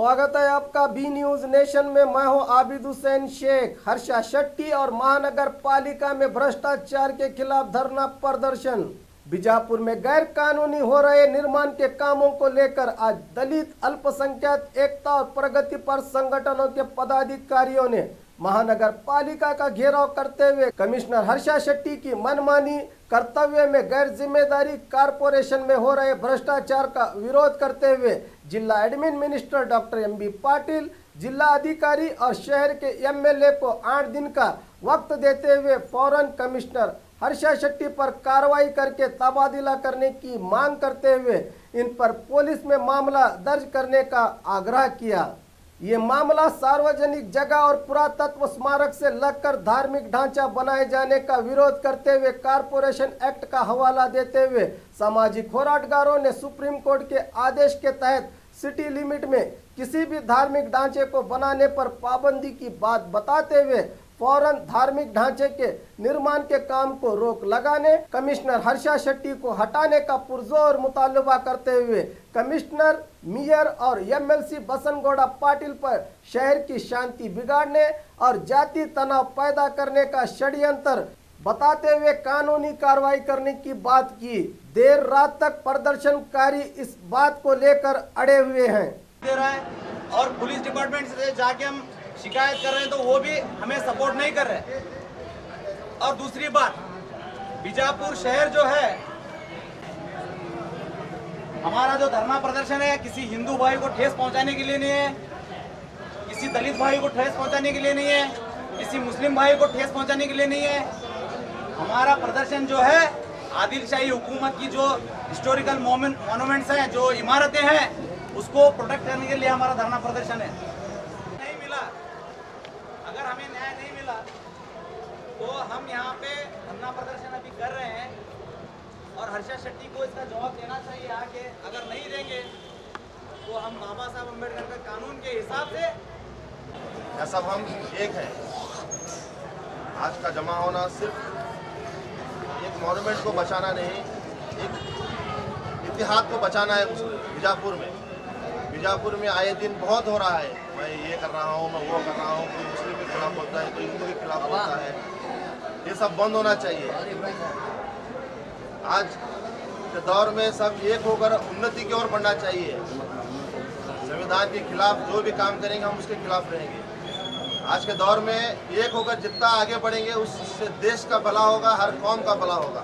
स्वागत है आपका बी न्यूज नेशन में। मैं हूं आबिद हुसैन शेख। हर्षा शेट्टी और महानगर पालिका में भ्रष्टाचार के खिलाफ धरना प्रदर्शन। बीजापुर में गैर कानूनी हो रहे निर्माण के कामों को लेकर आज दलित, अल्पसंख्यक एकता और प्रगति पर संगठनों के पदाधिकारियों ने महानगर पालिका का घेराव करते हुए कमिश्नर हर्षा शेट्टी की मनमानी कर्तव्य में गैर जिम्मेदारी कारपोरेशन में हो रहे भ्रष्टाचार का विरोध करते हुए जिला admin minister doctor MB. Patil, जिला अधिकारी और शहर के एमएलए को 8 दिन का वक्त देते हुए फौरन कमिश्नर हर्षा शेट्टी पर कार्रवाई करके तबादला करने की मांग करते हुए इन पर पुलिस में मामला दर्ज करने का आग्रह किया। ये मामला सार्वजनिक जगह और पुरातत्व स्मारक से लगकर धार्मिक ढांचा बनाए जाने का विरोध करते हुए कारपोरेशन एक्ट का हवाला देते हुए सामाजिक होराटगारों ने सुप्रीम कोर्ट के आदेश के तहत सिटी लिमिट में किसी भी धार्मिक ढांचे को बनाने पर पाबंदी की बात बताते हुए फौरन धार्मिक ढांचे के निर्माण के काम को रोक लगाने, कमिश्नर हर्षा शेट्टी को हटाने का पुरजोर मुतालबा करते हुए कमिश्नर, मेयर और एमएलसी बसनगौड़ा पाटिल पर शहर की शांति बिगाड़ने और जाति तनाव पैदा करने का षड्यंत्र बताते हुए कानूनी कार्रवाई करने की बात की। देर रात तक प्रदर्शनकारी इस बात को लेकर अड़े हुए हैं। दे रहा है और पुलिस डिपार्टमेंट से जाके हम शिकायत कर रहे हैं तो वो भी हमें सपोर्ट नहीं कर रहे। और दूसरी बात, बीजापुर शहर जो है, हमारा जो धरना प्रदर्शन है किसी हिंदू भाई को ठेस पहुंचाने के लिए नहीं है, किसी दलित भाई को ठेस पहुंचाने के लिए नहीं है, किसी मुस्लिम भाई को ठेस पहुंचाने के लिए नहीं है। हमारा प्रदर्शन जो है आदिलशाही हुकूमत की जो हिस्टोरिकल मॉन्यूमेंट्स हैं, जो इमारतें हैं, उसको प्रोटेक्ट करने के लिए हमारा धरना प्रदर्शन है। नहीं मिला, अगर हमें न्याय नहीं मिला तो हम यहाँ पे धरना प्रदर्शन अभी कर रहे हैं और हर्षा शेट्टी को इसका जवाब देना चाहिए आके। अगर नहीं देंगे तो हम बाबा साहब अम्बेडकर के कानून के हिसाब से सब हम एक हैं। आज का जमा होना सिर्फ एक मॉन्यूमेंट को बचाना नहीं, एक इतिहास को बचाना है। बीजापुर में आए दिन बहुत हो रहा है, मैं ये कर रहा हूँ, मैं वो कर रहा हूँ, कोई मुस्लिम के खिलाफ बोलता है, कोई हिंदू के खिलाफ बोलता है। ये सब बंद होना चाहिए। आज के दौर में सब एक होकर उन्नति की ओर बढ़ना चाहिए। संविधान के खिलाफ जो भी काम करेंगे हम उसके खिलाफ रहेंगे। आज के दौर में एक होकर जितना आगे बढ़ेंगे उससे देश का भला होगा, हर कौम का भला होगा।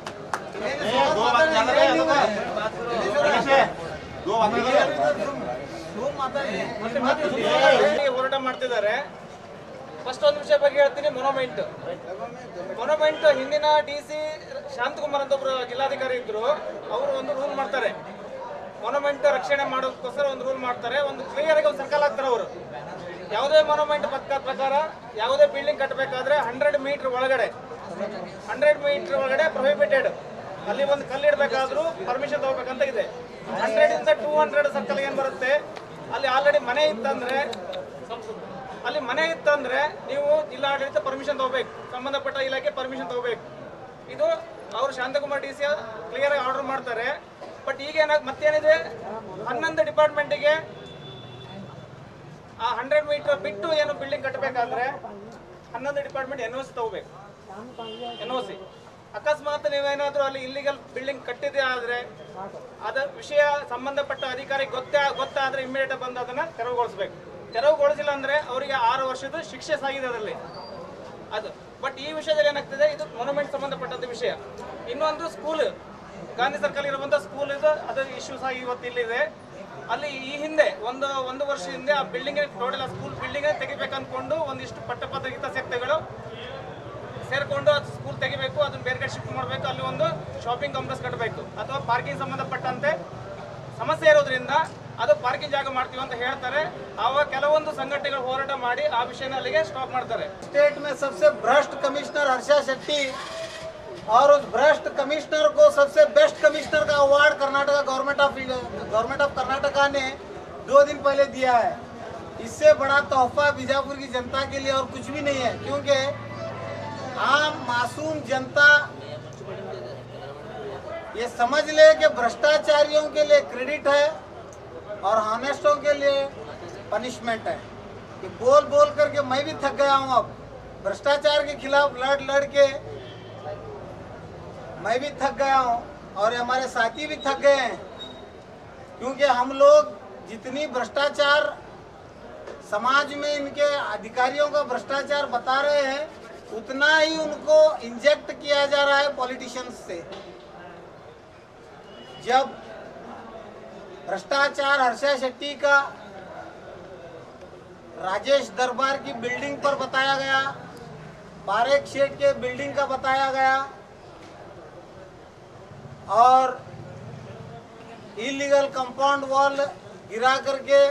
ಹೋರಾಟ ಮಾಡ್ತಿದ್ದಾರೆ। ಫಸ್ಟ್ ಒಂದು ವಿಷಯ ಬಗ್ಗೆ ಹೇಳ್ತೀನಿ, ಮೊನೊಮೆಂಟ್ ಹಿಂದಿನ ಡಿಸಿ ಶಾಂತಕುಮಾರ್ ಅಂತ ಒಬ್ಬರು ಜಿಲ್ಲಾಧಿಕಾರಿ ಇದ್ರು, ಅವರು ಒಂದು ರೂಲ್ ಮಾಡ್ತಾರೆ, ಮೊನೊಮೆಂಟ್ ರಕ್ಷಣೆ ಮಾಡೋದಕ್ಕೋಸ್ಕರ ಒಂದು ರೂಲ್ ಮಾಡ್ತಾರೆ, ಒಂದು ಕ್ಲಿಯರ್ ಆಗಿ ಒಂದು ಸರ್ಕಲ್ ಹಾಕ್ತಾರೆ ಅವರು। ಯಾವುದೇ ಮೊನೊಮೆಂಟ್ ಪ್ರಕಾರ ಯಾವುದೇ ಬಿಲ್ಡಿಂಗ್ ಕಟ್ಟಬೇಕಾದ್ರೆ 100 ಮೀಟರ್ ಒಳಗಡೆ ಪ್ರೊಹಿಬಿಟೆಡ್, ಅಲ್ಲಿ ಒಂದು ಕಲ್ಲು ಇಡಬೇಕಾದ್ರೂ ಪರ್ಮಿಷನ್ ತಗೋಬೇಕಂತ ಇದೆ। 100 ಇಂದ 200 ಸರ್ಕಲ್ ಏನ್ ಬರುತ್ತೆ, ಅಲ್ಲಿ ಆಲ್ರೆಡಿ ಮನೆ ಇತ್ತಂದ್ರೆ ನೀವು ಜಿಲ್ಲಾಡಳಿತ ಪರ್ಮಿಷನ್ ತಗೋಬೇಕು, ಸಂಬಂಧಪಟ್ಟ ಇಲಾಖೆ ಪರ್ಮಿಷನ್ ತಗೋಬೇಕು। ಇದು ಅವರು ಶಾಂತಕುಮಾರ್ ಡಿ ಸಿ ಕ್ಲಿಯರ್ ಆಗಿ ಆರ್ಡರ್ ಮಾಡ್ತಾರೆ। ಬಟ್ ಈಗ ಮತ್ತೇನಿದೆ, 11 ಡಿಪಾರ್ಟ್ಮೆಂಟಿಗೆ ಆ 100 ಮೀಟರ್ ಬಿಟ್ಟು ಏನು ಬಿಲ್ಡಿಂಗ್ ಕಟ್ಟಬೇಕಾದ್ರೆ 11 ಡಿಪಾರ್ಟ್ಮೆಂಟ್ NOC ತಗೋಬೇಕು। NOC ಅಕಸ್ಮಾತ್ ನೀವೇನಾದ್ರೂ ಅಲ್ಲಿ ಇಲ್ಲಿಗಲ್ ಬಿಲ್ಡಿಂಗ್ ಕಟ್ಟಿದೆ ಆದ್ರೆ ಅದ ವಿಷಯ ಸಂಬಂಧಪಟ್ಟ ಅಧಿಕಾರಿ ಗೊತ್ತಾದ್ರೆ ಇಮಿಡಿಯೇಟ್ ಬಂದು ಅದನ್ನ ತೆರವುಗೊಳಿಸಬೇಕು। ತೆರವುಗೊಳಿಸಿಲ್ಲ ಅಂದ್ರೆ ಅವರಿಗೆ 6 ವರ್ಷದ ಶಿಕ್ಷೆ ಸಾಗಿದೆ ಅದರಲ್ಲಿ ಅದು। ಬಟ್ ಈ ವಿಷಯದಲ್ಲಿ ಏನಾಗ್ತದೆ, ಇದು ಮೊನೊಮೆಂಟ್ ಸಂಬಂಧಪಟ್ಟಂತ ವಿಷಯ। ಇನ್ನೊಂದು ಸ್ಕೂಲ್, ಗಾಂಧಿ ಸರ್ಕಲ್ ಇರುವಂತ ಸ್ಕೂಲ್ ಇದು, ಅದರ ಇಶ್ಯೂಸ್ ಆಗಿ ಇವತ್ತು ಇಲ್ಲಿದೆ। ಅಲ್ಲಿ ಈ ಹಿಂದೆ ಒಂದು ವರ್ಷ ಹಿಂದೆ ಆ ಬಿಲ್ಡಿಂಗ್ ಟೋಟಲ್ ಆ ಸ್ಕೂಲ್ ಬಿಲ್ಡಿಂಗ್ ತೆಗಿಬೇಕಂದ್ಕೊಂಡು ಒಂದಿಷ್ಟು ಪಟ್ಟಪತ್ರ ಹಿತಾಸಕ್ತಿಗಳು ಸೇರ್ಕೊಂಡು ಅದು ಸ್ಕೂಲ್ ತೆಗಿಬೇಕು, ಅದನ್ನ ಬೇರೆ ಕಡೆ ಶಿಫ್ಟ್ ಮಾಡಬೇಕು, ಅಲ್ಲಿ ಒಂದು ಶಾಪಿಂಗ್ ಕಾಂಪ್ಲೆಕ್ಸ್ ಕಟ್ಟಬೇಕು, ಅಥವಾ ಪಾರ್ಕಿಂಗ್ ಸಂಬಂಧಪಟ್ಟಂತೆ ಸಮಸ್ಯೆ ಇರೋದ್ರಿಂದ ಅದು ಪಾರ್ಕಿಂಗ್ ಜಾಗ ಮಾಡ್ತೀವಿ ಅಂತ ಹೇಳ್ತಾರೆ। ಆವಾಗ ಕೆಲವೊಂದು ಸಂಘಟನೆಗಳು ಹೋರಾಟ ಮಾಡಿ ಆ ವಿಷಯನ ಅಲ್ಲಿಗೆ ಸ್ಟಾಪ್ ಮಾಡ್ತಾರೆ। स्टेट में सबसे भ्रष्ट कमिश्नर हर्षा शेट्टी और उस भ्रष्ट कमिश्नर को सबसे बेस्ट कमिश्नर का अवार्ड गवर्नमेंट ऑफ कर्नाटका ने 2 दिन पहले दिया है। इससे बड़ा तोहफा बीजापुर की जनता के लिए और कुछ भी नहीं है, क्योंकि आम मासूम जनता ये समझ ले कि भ्रष्टाचारियों के लिए क्रेडिट है और हॉनेस्टों के लिए पनिशमेंट है कि बोल बोल करके मैं भी थक गया हूँ। अब भ्रष्टाचार के खिलाफ लड़ के मैं भी थक गया हूँ और हमारे साथी भी थक गए हैं, क्योंकि हम लोग जितनी भ्रष्टाचार समाज में इनके अधिकारियों का भ्रष्टाचार बता रहे हैं, उतना ही उनको इंजेक्ट किया जा रहा है पॉलिटिशियंस से। जब भ्रष्टाचार हर्षा शेट्टी का राजेश दरबार की बिल्डिंग पर बताया गया, पारेख शेठ के बिल्डिंग का बताया गया और इलीगल कंपाउंड वॉल गिरा करके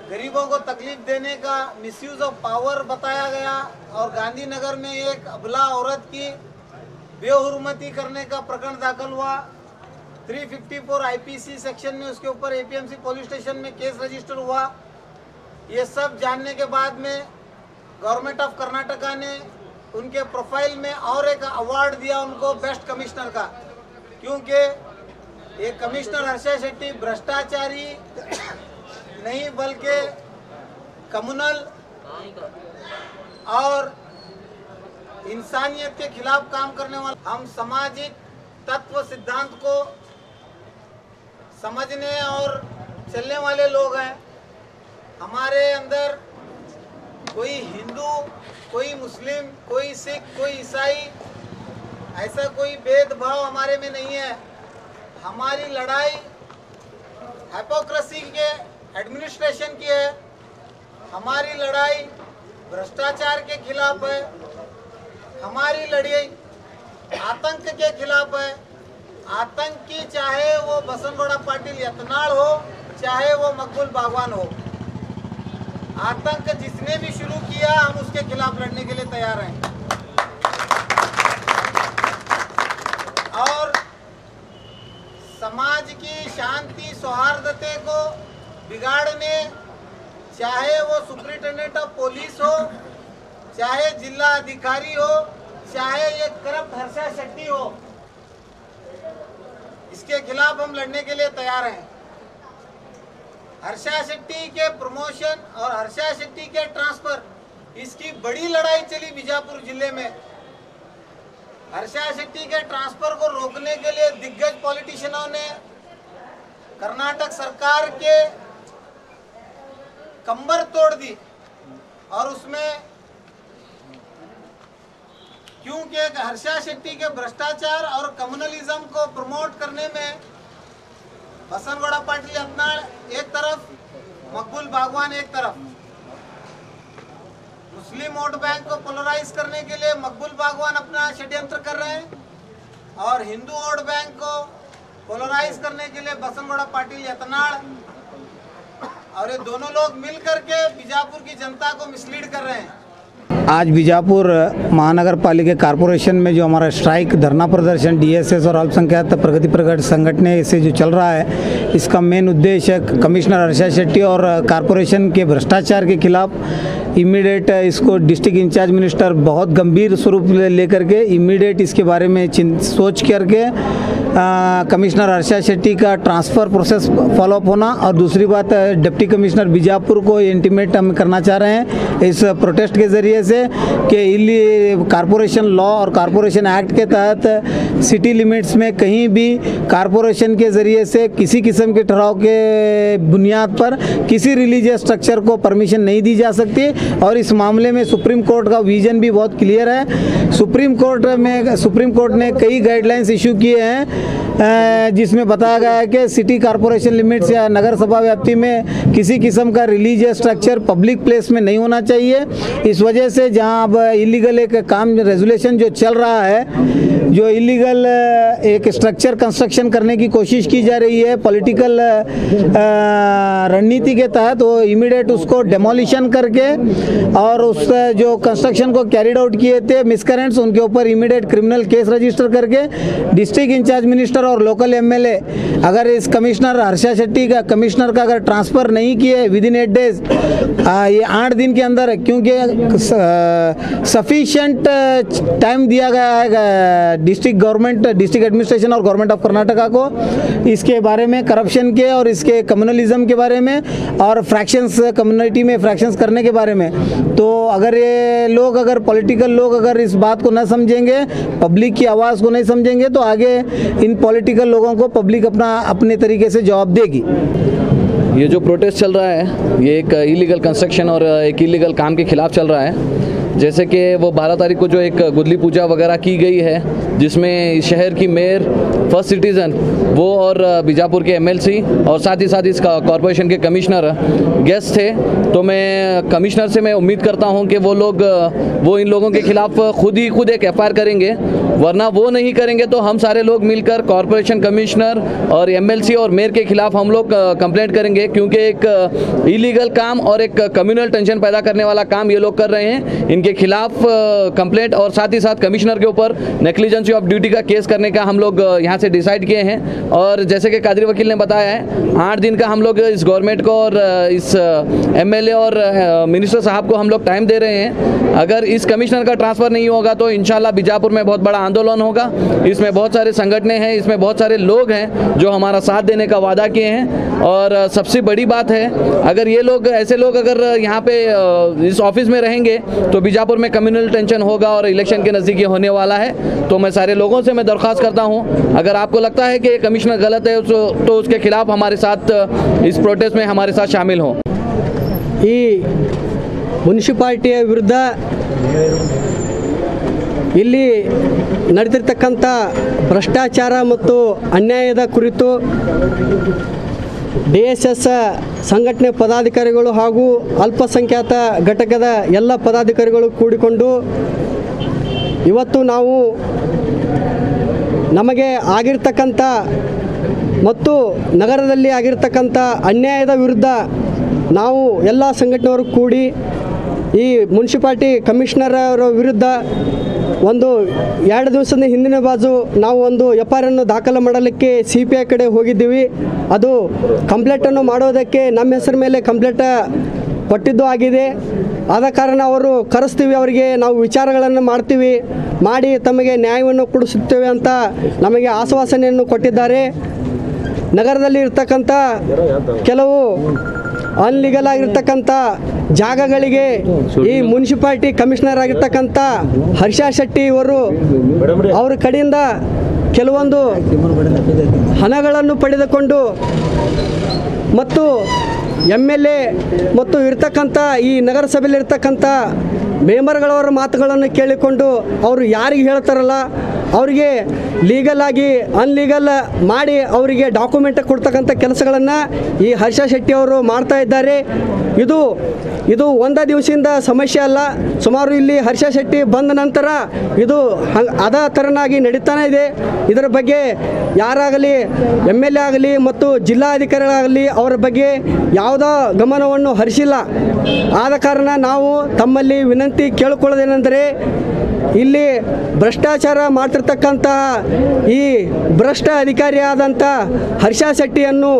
गरीबों को तकलीफ देने का मिसयूज ऑफ पावर बताया गया और गांधीनगर में एक अबला औरत की बेहुरमती करने का प्रकरण दाखिल हुआ। 354 आईपीसी सेक्शन में उसके ऊपर एपीएमसी पुलिस स्टेशन में केस रजिस्टर हुआ। ये सब जानने के बाद में गवर्नमेंट ऑफ कर्नाटका ने उनके प्रोफाइल में और एक अवार्ड दिया उनको, बेस्ट कमिश्नर का, क्योंकि ये कमिश्नर हर्षा शेट्टी भ्रष्टाचारी नहीं बल्कि कम्युनल और इंसानियत के खिलाफ काम करने वाला, हम सामाजिक तत्व सिद्धांत को समझने और चलने वाले लोग हैं। हमारे अंदर कोई हिंदू, कोई मुस्लिम, कोई सिख, कोई ईसाई, ऐसा कोई भेदभाव हमारे में नहीं है। हमारी लड़ाई हिपोक्रेसी के एडमिनिस्ट्रेशन की है, हमारी लड़ाई भ्रष्टाचार के खिलाफ है, हमारी लड़ाई आतंक के खिलाफ है। आतंकी चाहे वो बसनगौड़ा पाटिल यत्नाल हो, चाहे वो मकबूल बागवान हो, आतंक जिसने भी शुरू किया हम उसके खिलाफ लड़ने के लिए तैयार हैं। और समाज की शांति सौहार्दते को बिगाड़ने, चाहे वो सुप्रिंटेंडेंट ऑफ पुलिस हो, चाहे जिला अधिकारी हो, चाहे ये करप्ट हर्षा शेट्टी हो, इसके खिलाफ हम लड़ने के लिए तैयार हैं। हर्षा शेट्टी के प्रमोशन और हर्षा शेट्टी के ट्रांसफर, इसकी बड़ी लड़ाई चली बीजापुर जिले में। हर्षा शेट्टी के ट्रांसफर को रोकने के लिए दिग्गज पॉलिटिशियनों ने कर्नाटक सरकार के कंबर तोड़ दी और उसमें क्योंकि हर्षा शेट्टी के भ्रष्टाचार और कम्युनलिज्म को प्रमोट करने में बसनगौड़ा पाटिल यत्नाल एक तरफ, मकबूल बागवान एक तरफ, मुस्लिम वोट बैंक को पोलराइज करने के लिए मकबूल बागवान अपना षड्यंत्र कर रहे हैं और हिंदू वोट बैंक को पोलराइज करने के लिए बसनगौड़ा पाटिल यत्नाल, और ये दोनों लोग मिलकर के बीजापुर की जनता को मिसलीड कर रहे हैं। आज बीजापुर महानगर पालिका कॉरपोरेशन में जो हमारा स्ट्राइक धरना प्रदर्शन डीएसएस और अल्पसंख्यक प्रगति प्रकट संगठन से जो चल रहा है, इसका मेन उद्देश्य कमिश्नर हर्षा शेट्टी और कॉरपोरेशन के भ्रष्टाचार के खिलाफ इमीडिएट इसको डिस्ट्रिक्ट इंचार्ज मिनिस्टर बहुत गंभीर स्वरूप लेकर के इमीडिएट इसके बारे में सोच करके कमिश्नर हर्षा शेट्टी का ट्रांसफ़र प्रोसेस फॉलोअप होना, और दूसरी बात डिप्टी कमिश्नर बीजापुर को इंटीमेट हम करना चाह रहे हैं इस प्रोटेस्ट के ज़रिए से कि कॉरपोरेशन लॉ और कॉरपोरेशन एक्ट के तहत सिटी लिमिट्स में कहीं भी कॉरपोरेशन के ज़रिए से किसी किस्म के ठहराव के बुनियाद पर किसी रिलीजियस स्ट्रक्चर को परमिशन नहीं दी जा सकती। और इस मामले में सुप्रीम कोर्ट का विजन भी बहुत क्लियर है। सुप्रीम कोर्ट ने कई गाइडलाइंस इशू किए हैं जिसमें बताया गया है कि सिटी कॉरपोरेशन लिमिट्स या नगर सभा व्याप्ति में किसी किस्म का रिलीजियस स्ट्रक्चर पब्लिक प्लेस में नहीं होना चाहिए। इस वजह से जहां अब इलीगल एक काम रेजुलेशन जो चल रहा है, जो इलीगल एक स्ट्रक्चर कंस्ट्रक्शन करने की कोशिश की जा रही है पॉलिटिकल रणनीति के तहत, वो इमीडिएट उसको डेमोलिशन करके और उस जो कंस्ट्रक्शन को कैरिड आउट किए थे मिसकरेंट्स, उनके ऊपर इमीडिएट क्रिमिनल केस रजिस्टर करके डिस्ट्रिक्ट इंचार्ज मिनिस्टर और लोकल एमएलए अगर इस कमिश्नर हर्षा शेट्टी का कमिश्नर का अगर ट्रांसफ़र नहीं किए विदिन 8 डेज, ये 8 दिन के अंदर, क्योंकि सफिशिएंट टाइम दिया गया है डिस्ट्रिक्ट गवर्नमेंट, डिस्ट्रिक्ट एडमिनिस्ट्रेशन और गवर्नमेंट ऑफ कर्नाटका को इसके बारे में करप्शन के और इसके कम्युनलिज्म के बारे में और फ्रैक्शंस कम्युनिटी में फ्रैक्शंस करने के बारे में। तो अगर ये लोग, अगर पॉलिटिकल लोग अगर इस बात को न समझेंगे, पब्लिक की आवाज़ को नहीं समझेंगे, तो आगे इन पॉलिटिकल लोगों को पब्लिक अपने तरीके से जवाब देगी। ये जो प्रोटेस्ट चल रहा है ये एक इलीगल कंस्ट्रक्शन और एक इलीगल काम के खिलाफ चल रहा है। जैसे कि वो 12 तारीख को जो एक गुदली पूजा वगैरह की गई है जिसमें शहर की मेयर, फर्स्ट सिटीज़न वो और बीजापुर के एमएलसी और साथ ही साथ इस कॉरपोरेशन के कमिश्नर गेस्ट थे। तो मैं कमिश्नर से मैं उम्मीद करता हूं कि वो इन लोगों के खिलाफ खुद एक एफआईआर करेंगे, वरना वो नहीं करेंगे तो हम सारे लोग मिलकर कॉरपोरेशन कमिश्नर और एमएलसी और मेयर के खिलाफ हम लोग कंप्लेंट करेंगे, क्योंकि एक इलीगल काम और एक कम्युनल टेंशन पैदा करने वाला काम ये लोग कर रहे हैं। इनके खिलाफ कंप्लेंट और साथ ही साथ कमिश्नर के ऊपर नेग्लिजेंसी ऑफ ड्यूटी का केस करने का हम लोग यहाँ से डिसाइड किए हैं। और जैसे कि कादरी वकील ने बताया है 8 दिन का हम लोग इस गवर्नमेंट को और इस एमएलए और मिनिस्टर साहब को हम लोग टाइम दे रहे हैं। अगर इस कमिश्नर का ट्रांसफ़र नहीं होगा तो इंशाल्लाह बीजापुर में बहुत बड़ा आंदोलन होगा। इसमें बहुत सारे संगठनें हैं, इसमें बहुत सारे लोग हैं जो हमारा साथ देने का वादा किए हैं। और सबसे बड़ी बात है, अगर ये लोग ऐसे लोग अगर यहाँ पे इस ऑफिस में रहेंगे तो बीजापुर में कम्युनल टेंशन होगा और इलेक्शन के नज़दीक होने वाला है। तो मैं सारे लोगों से मैं दरख्वास्त करता हूँ, अगर आपको लगता है कि कमिश्नर गलत है तो उसके खिलाफ हमारे साथ इस प्रोटेस्ट में हमारे साथ शामिल हों। ಈ ಮುನ್ಸಿಪಾಲ್ಟಿಯ ವಿರುದ್ಧ ಇಲ್ಲಿ ನಡೆದಿರ್ತಕ್ಕಂಥ ಭ್ರಷ್ಟಾಚಾರ ಮತ್ತು ಅನ್ಯಾಯದ ಕುರಿತು DSS ಸಂಘಟನೆ ಪದಾಧಿಕಾರಿಗಳು ಹಾಗೂ ಅಲ್ಪಸಂಖ್ಯಾತ ಘಟಕದ ಎಲ್ಲ ಪದಾಧಿಕಾರಿಗಳು ಕೂಡಿಕೊಂಡು ಇವತ್ತು ನಾವು ನಮಗೆ ಆಗಿರ್ತಕ್ಕಂಥ ಮತ್ತು ನಗರದಲ್ಲಿ ಆಗಿರ್ತಕ್ಕಂಥ ಅನ್ಯಾಯದ ವಿರುದ್ಧ ನಾವು ಎಲ್ಲ ಸಂಘಟನೆಯವರು ಕೂಡಿ ಈ ಮುನ್ಸಿಪಾಲ್ಟಿ ಕಮಿಷನರ್ ಅವರ ವಿರುದ್ಧ ಒಂದು 2 ದಿವಸದ ಹಿಂದಿನ ಬಾಜು ನಾವು ಒಂದು FIR ಅನ್ನು ದಾಖಲು ಮಾಡಲಿಕ್ಕೆ CPI ಕಡೆ ಹೋಗಿದ್ದೀವಿ. ಅದು ಕಂಪ್ಲೇಂಟನ್ನು ಮಾಡೋದಕ್ಕೆ ನಮ್ಮ ಹೆಸರ ಮೇಲೆ ಕಂಪ್ಲೇಂಟ್ ಕೊಟ್ಟಿದ್ದು ಆಗಿದೆ. ಆದ ಕಾರಣ ಅವರು ಕರೆಸ್ತೀವಿ, ಅವರಿಗೆ ನಾವು ವಿಚಾರಗಳನ್ನು ಮಾಡ್ತೀವಿ, ಮಾಡಿ ತಮಗೆ ನ್ಯಾಯವನ್ನು ಕೊಡಿಸುತ್ತೇವೆ ಅಂತ ನಮಗೆ ಆಶ್ವಾಸನೆಯನ್ನು ಕೊಟ್ಟಿದ್ದಾರೆ. ನಗರದಲ್ಲಿ ಇರ್ತಕ್ಕಂಥ ಕೆಲವು ಅನ್ಲೀಗಲ್ ಆಗಿರ್ತಕ್ಕಂಥ ಜಾಗಗಳಿಗೆ ಈ ಮುನ್ಸಿಪಾಲ್ಟಿ ಕಮಿಷನರ್ ಆಗಿರ್ತಕ್ಕಂಥ ಹರ್ಷ ಶೆಟ್ಟಿ ಅವರ ಕಡೆಯಿಂದ ಕೆಲವೊಂದು ಹಣಗಳನ್ನು ಪಡೆದುಕೊಂಡು ಮತ್ತು MLA ಮತ್ತು ಇರ್ತಕ್ಕಂಥ ಈ ನಗರಸಭೆಯಲ್ಲಿ ಇರ್ತಕ್ಕಂಥ ಮೆಂಬರ್ಗಳವರ ಮಾತುಗಳನ್ನು ಕೇಳಿಕೊಂಡು ಅವರು ಯಾರಿಗೆ ಹೇಳ್ತಾರಲ್ಲ ಅವರಿಗೆ ಲೀಗಲ್ ಆಗಿ ಅನ್ಲೀಗಲ್ ಮಾಡಿ ಅವರಿಗೆ ಡಾಕ್ಯುಮೆಂಟ್ ಕೊಡ್ತಕ್ಕಂಥ ಕೆಲಸಗಳನ್ನು ಈ ಹರ್ಷ ಶೆಟ್ಟಿ ಅವರು ಮಾಡ್ತಾ ಇದ್ದಾರೆ. ಇದು ಒಂದೇ ದಿವಸದಿಂದ ಸಮಸ್ಯೆ ಅಲ್ಲ. ಸುಮಾರು ಇಲ್ಲಿ ಹರ್ಷ ಶೆಟ್ಟಿ ಬಂದ ನಂತರ ಇದು ಅದೇ ಥರನಾಗಿ ನಡೀತಾನೆ ಇದೆ. ಇದರ ಬಗ್ಗೆ ಯಾರಾಗಲಿ MLA ಆಗಲಿ ಮತ್ತು ಜಿಲ್ಲಾಧಿಕಾರಿಗಳಾಗಲಿ ಅವರ ಬಗ್ಗೆ ಯಾವುದೋ ಗಮನವನ್ನು ಹರಿಸಿಲ್ಲ. ಆದ ಕಾರಣ ನಾವು ತಮ್ಮಲ್ಲಿ ವಿನಂತಿ ಕೇಳಿಕೊಳ್ಳೋದೇನೆಂದರೆ ಇಲ್ಲಿ ಭ್ರಷ್ಟಾಚಾರ ಮಾಡ್ತಿರ್ತಕ್ಕಂತಹ ಈ ಭ್ರಷ್ಟ ಅಧಿಕಾರಿಯಾದಂಥ ಹರ್ಷ ಶೆಟ್ಟಿಯನ್ನು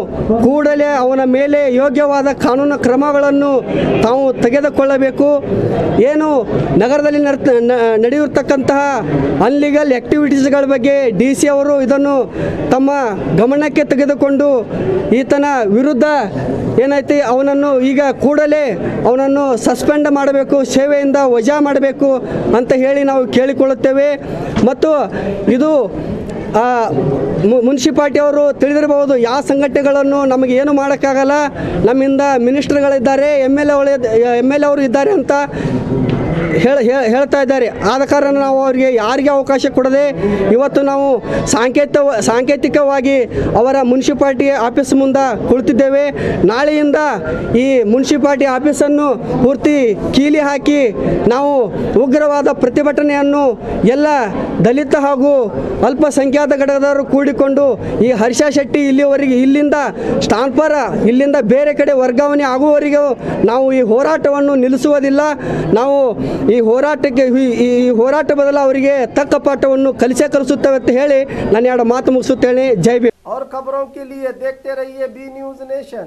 ಕೂಡಲೇ ಅವನ ಮೇಲೆ ಯೋಗ್ಯವಾದ ಕಾನೂನು ಕ್ರಮಗಳನ್ನು ತಾವು ತೆಗೆದುಕೊಳ್ಳಬೇಕು. ಏನು ನಗರದಲ್ಲಿ ನಡೆಯುತ್ತಕ್ಕಂತಹ ಅನ್ಲೀಗಲ್ ಆ್ಯಕ್ಟಿವಿಟೀಸ್ಗಳ ಬಗ್ಗೆ DC ಅವರು ಇದನ್ನು ತಮ್ಮ ಗಮನಕ್ಕೆ ತೆಗೆದುಕೊಂಡು ಈತನ ವಿರುದ್ಧ ಏನೈತಿ ಅವನನ್ನು ಈಗ ಕೂಡಲೇ ಅವನನ್ನು ಸಸ್ಪೆಂಡ್ ಮಾಡಬೇಕು, ಸೇವೆಯಿಂದ ವಜಾ ಮಾಡಬೇಕು ಅಂತ ಹೇಳಿ ನಾವು ಕೇಳಿಕೊಳ್ಳುತ್ತೇವೆ. ಮತ್ತು ಇದು ಮುನ್ಸಿಪಾಲ್ಟಿ ಅವರು ತಿಳಿದಿರಬಹುದು, ಯಾವ ಸಂಘಟನೆಗಳನ್ನು ನಮಗೆ ಏನು ಮಾಡೋಕ್ಕಾಗಲ್ಲ, ನಮ್ಮಿಂದ ಮಿನಿಸ್ಟರ್ಗಳಿದ್ದಾರೆ, MLA ಅವರು ಇದ್ದಾರೆ ಅಂತ ಹೇಳ್ತಾ ಇದ್ದಾರೆ. ಆದ ಕಾರಣ ನಾವು ಅವರಿಗೆ ಯಾರಿಗೆ ಅವಕಾಶ ಕೊಡದೆ ಇವತ್ತು ನಾವು ಸಾಂಕೇತಿಕವಾಗಿ ಅವರ ಮುನ್ಸಿಪಾಲ್ಟಿ ಆಫೀಸ್ ಮುಂದೆ ಕುಳಿತಿದ್ದೇವೆ. ನಾಳೆಯಿಂದ ಈ ಮುನ್ಸಿಪಾಲ್ಟಿ ಆಫೀಸನ್ನು ಪೂರ್ತಿ ಕೀಲಿ ಹಾಕಿ ನಾವು ಉಗ್ರವಾದ ಪ್ರತಿಭಟನೆಯನ್ನು ಎಲ್ಲ ದಲಿತ ಹಾಗೂ ಅಲ್ಪಸಂಖ್ಯಾತ ಘಟಕದವರು ಕೂಡಿಕೊಂಡು ಈ ಹರ್ಷ ಶೆಟ್ಟಿ ಇಲ್ಲಿಂದ ಟ್ರಾನ್ಸ್ಫರ್ ಇಲ್ಲಿಂದ ಬೇರೆ ಕಡೆ ವರ್ಗಾವಣೆ ಆಗುವವರೆಗೂ ನಾವು ಈ ಹೋರಾಟವನ್ನು ನಿಲ್ಲಿಸುವುದಿಲ್ಲ. ನಾವು ಈ ಹೋರಾಟ ಬದಲು ಅವರಿಗೆ ತಕ್ಕ ಪಾಠವನ್ನು ಕಲಿಸುತ್ತೇವೆ ಅಂತ ಹೇಳಿ ನಾನು 2 ಮಾತು ಮುಗಿಸುತ್ತೇನೆ. ಜೈ ಭೀಮ್. और खबरों के लिए देखते रहिए B News नेशन।